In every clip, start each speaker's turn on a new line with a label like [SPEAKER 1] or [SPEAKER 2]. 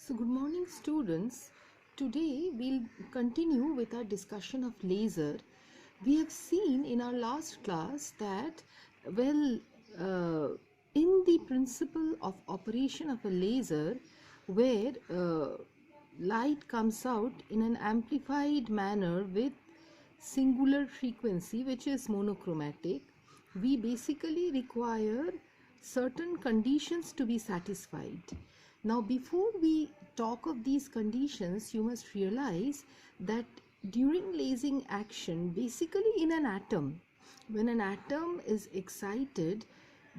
[SPEAKER 1] So, good morning, students. Today we'll continue with our discussion of laser. We have seen in our last class that, well, in the principle of operation of a laser, where light comes out in an amplified manner with singular frequency, which is monochromatic, we basically require certain conditions to be satisfied. Now, before we talk of these conditions, you must realize that during lasing action, basically in an atom, when an atom is excited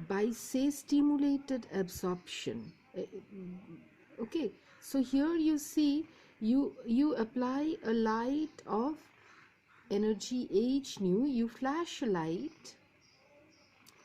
[SPEAKER 1] by, say, stimulated absorption, okay, so here you see you apply a light of energy h nu, you flash a light,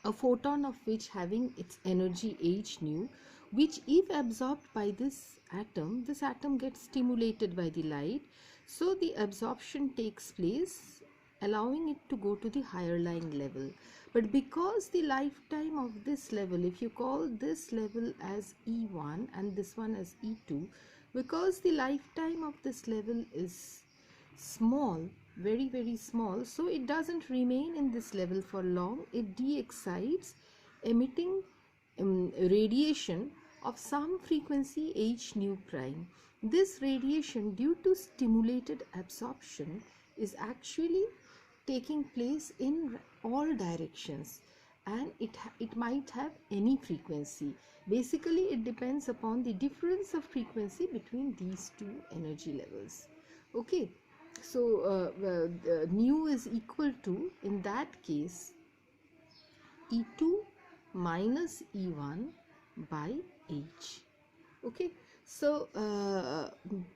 [SPEAKER 1] a photon of which having its energy h nu, which if absorbed by this atom gets stimulated by the light, so the absorption takes place, allowing it to go to the higher lying level. But because the lifetime of this level, if you call this level as E1 and this one as E2, because the lifetime of this level is small, very small, so it doesn't remain in this level for long. It de-excites, emitting radiation of some frequency h nu prime. This radiation, due to stimulated absorption, is actually taking place in all directions, and it might have any frequency. Basically, it depends upon the difference of frequency between these two energy levels. Okay, so nu is equal to, in that case, E2 minus E1 by H. Okay, so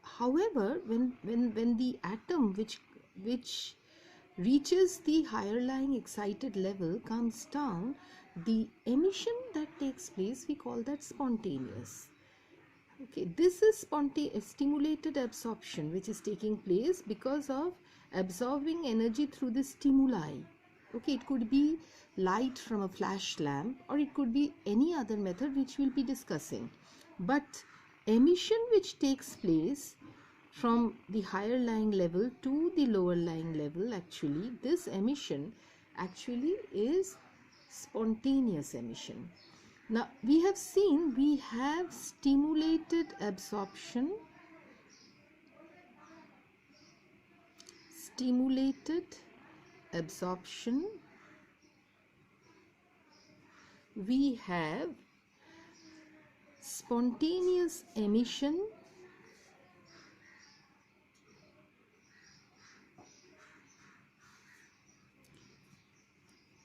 [SPEAKER 1] however, when the atom which reaches the higher lying excited level comes down, the emission that takes place, we call that spontaneous. Okay, this is stimulated absorption, which is taking place because of absorbing energy through the stimuli. Okay, it could be light from a flash lamp, or it could be any other method which we'll be discussing. But emission which takes place from the higher lying level to the lower lying level, actually this emission actually is spontaneous emission. Now we have seen we have stimulated absorption, we have spontaneous emission,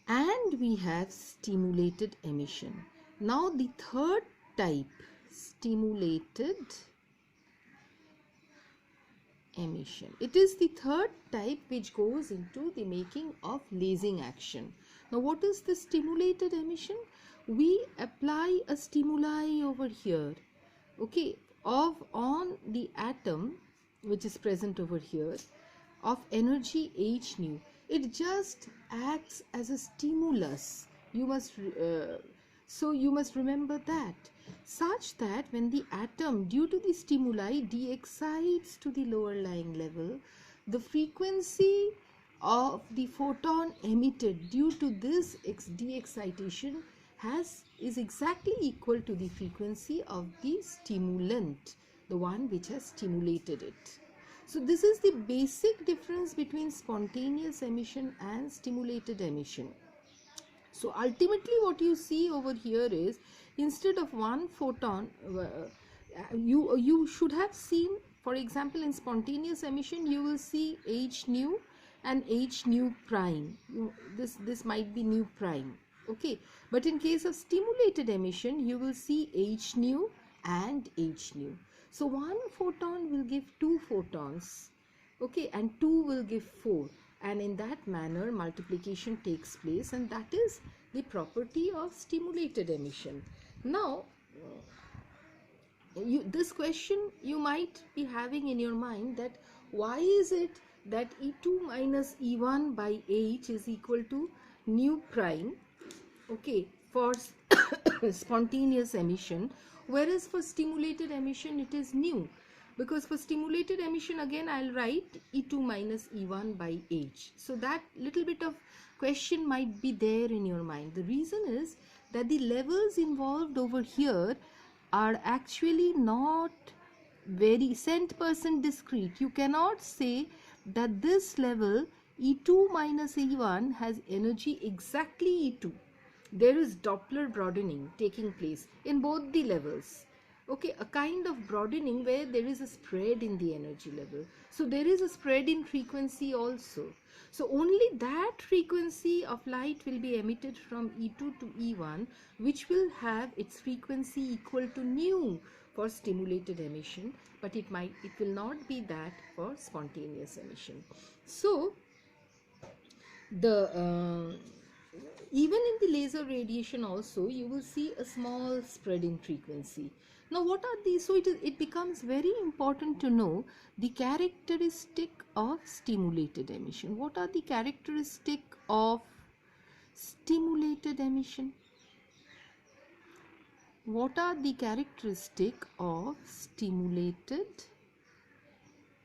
[SPEAKER 1] and we have stimulated emission. Now the third type, stimulated emission. It is the third type which goes into the making of lasing action. Now what is the stimulated emission? We apply a stimuli over here, okay, on the atom which is present over here of energy h nu. It just acts as a stimulus. You must remember that, such that when the atom, due to the stimuli, de-excites to the lower lying level, the frequency of the photon emitted due to this de-excitation is exactly equal to the frequency of the stimulant, the one which has stimulated it. So this is the basic difference between spontaneous emission and stimulated emission. So ultimately what you see over here is, instead of one photon, you should have seen, for example, in spontaneous emission you will see h nu and h nu prime. This might be nu prime. Okay, but in case of stimulated emission you will see h nu and h nu. So one photon will give two photons, okay, and two will give four, and in that manner multiplication takes place, and that is the property of stimulated emission. Now this question you might be having in your mind, that why is it that E2 minus E1 by H is equal to nu prime, okay, for spontaneous emission, whereas for stimulated emission it is nu, because for stimulated emission again I'll write E2 minus E1 by H. So that little bit of question might be there in your mind. The reason is that the levels involved over here are actually not very cent% discrete. You cannot say that this level E2 minus E1 has energy exactly E2. There is Doppler broadening taking place in both the levels. Okay, a kind of broadening where there is a spread in the energy level. So there is a spread in frequency also. So only that frequency of light will be emitted from E2 to E1, which will have its frequency equal to nu for stimulated emission, but it will not be that for spontaneous emission. So the even in the laser radiation also you will see a small spread in frequency. Now what are these? So it becomes very important to know the characteristic of stimulated emission. What are the characteristic of stimulated emission? What are the characteristic of stimulated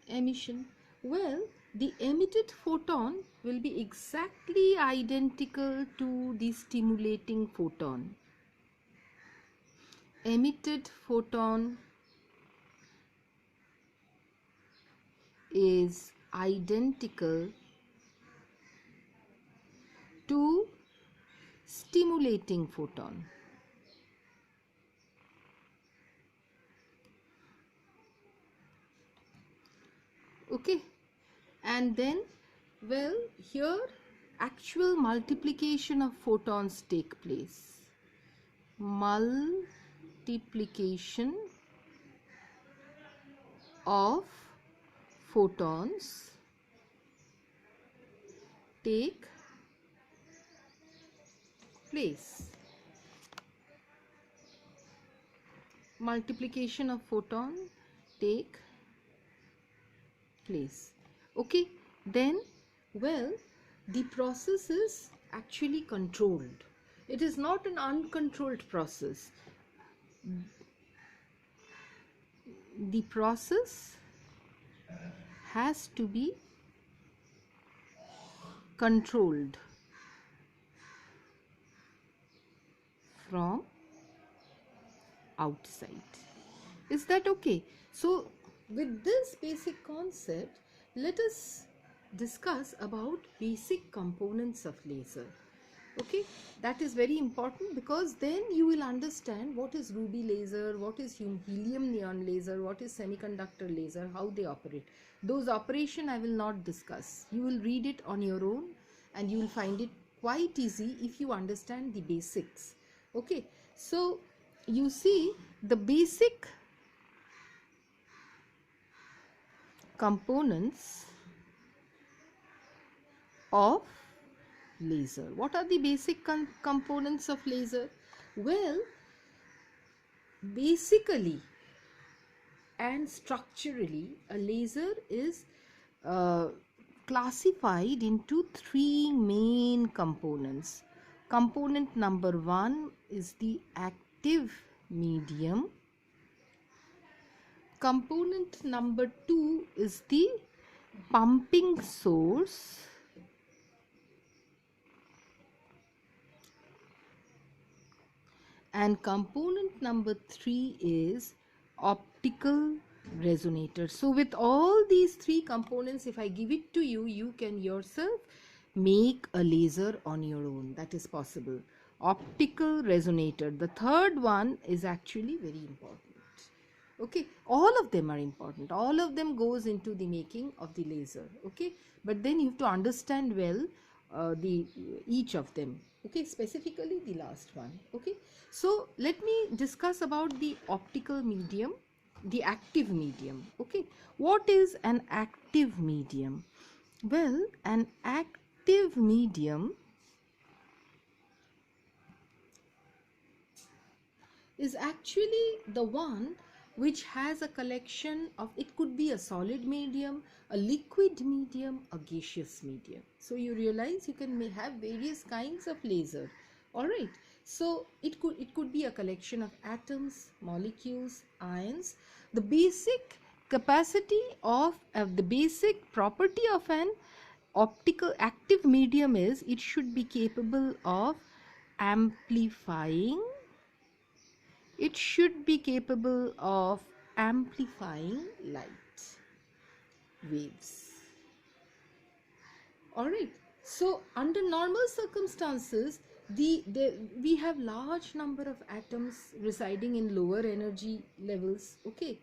[SPEAKER 1] emission? Well, the emitted photon will be exactly identical to the stimulating photon. Emitted photon is identical to stimulating photon. Okay, and then, well, here actual multiplication of photons take place. Multiplication of photons take place. Multiplication of photon take place. Okay, then, well, the process is actually controlled. It is not an uncontrolled process. The process has to be controlled from outside. Is that okay? So with this basic concept, let us discuss about basic components of laser. Okay, that is very important, because then you will understand what is ruby laser, what is helium neon laser, what is semiconductor laser, how they operate. Those operation I will not discuss. You will read it on your own and you will find it quite easy if you understand the basics. Okay, so you see the basic components of laser. What are the basic components of laser? Well, basically and structurally, a laser is classified into three main components. Component number one is the active medium. Component number two is the pumping source. And component number three is optical resonator. So with all these three components, if I give it to you, you can yourself make a laser on your own. That is possible. Optical resonator. The third one is actually very important. Okay, all of them are important. All of them goes into the making of the laser. Okay, but then you have to understand well each of them. Okay, specifically the last one. Okay, so let me discuss about the optical medium, the active medium. Okay, what is an active medium? Well, an active medium is actually the one which has a collection of, it could be a solid medium, a liquid medium, a gaseous medium. So you realize you can have various kinds of laser. All right, So it could be a collection of atoms, molecules, ions. The basic capacity of the basic property of an optical active medium is it should be capable of amplifying. It should be capable of amplifying light waves. All right. So under normal circumstances, we have large number of atoms residing in lower energy levels. Okay.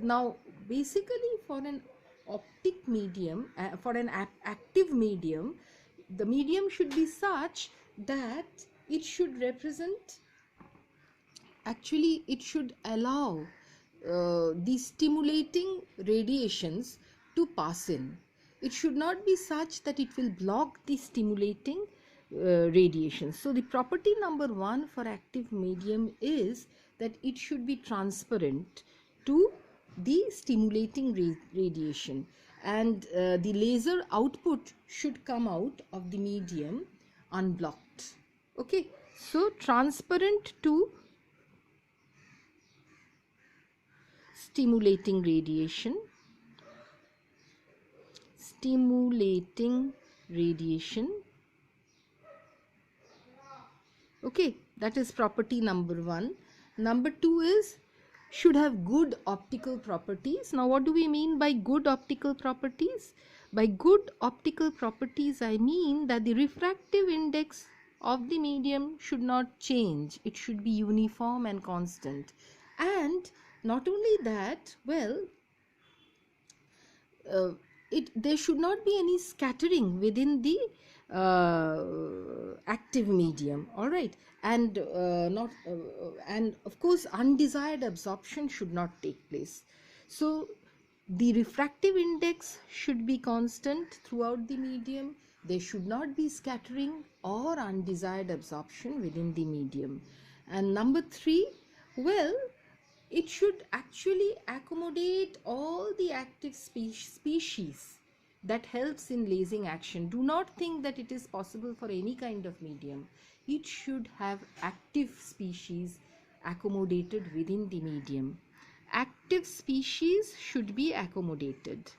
[SPEAKER 1] Now, basically, for an optic medium, for an active medium, the medium should be such that it should represent. Actually, it should allow the stimulating radiations to pass in. It should not be such that it will block the stimulating radiations. So the property number 1 for active medium is that it should be transparent to the stimulating radiation, and the laser output should come out of the medium unblocked. Okay, so transparent to stimulating radiation, okay, that is property number 1. Number 2 is should have good optical properties. Now what do we mean by good optical properties? By good optical properties, I mean that the refractive index of the medium should not change. It should be uniform and constant. And not only that, well, there should not be any scattering within the active medium. All right, and and of course undesired absorption should not take place. So the refractive index should be constant throughout the medium. There should not be scattering or undesired absorption within the medium. And number 3, well, it should actually accommodate all the active species that helps in lasing action. Do not think that it is possible for any kind of medium. It should have active species accommodated within the medium. Active species should be accommodated.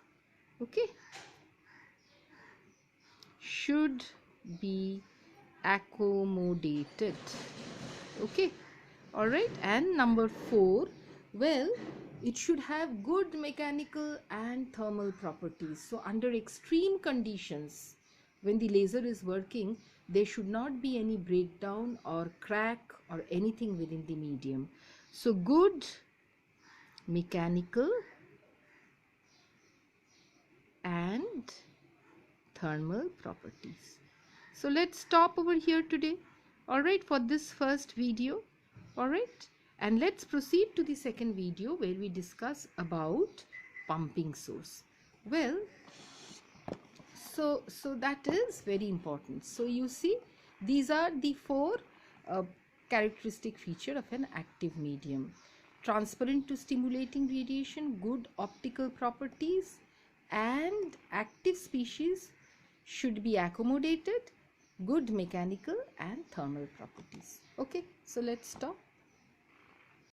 [SPEAKER 1] Okay, should be accommodated. Okay, all right. And number 4, well, it should have good mechanical and thermal properties. So under extreme conditions, when the laser is working, there should not be any breakdown or crack or anything within the medium. So good mechanical and thermal properties. So let's stop over here today, all right, for this first video. All right, and let's proceed to the second video where we discuss about pumping source. Well, so that is very important. So you see, these are the 4 characteristic feature of an active medium: transparent to stimulating radiation, good optical properties, and active species should be accommodated, good mechanical and thermal properties. Okay, so let's stop.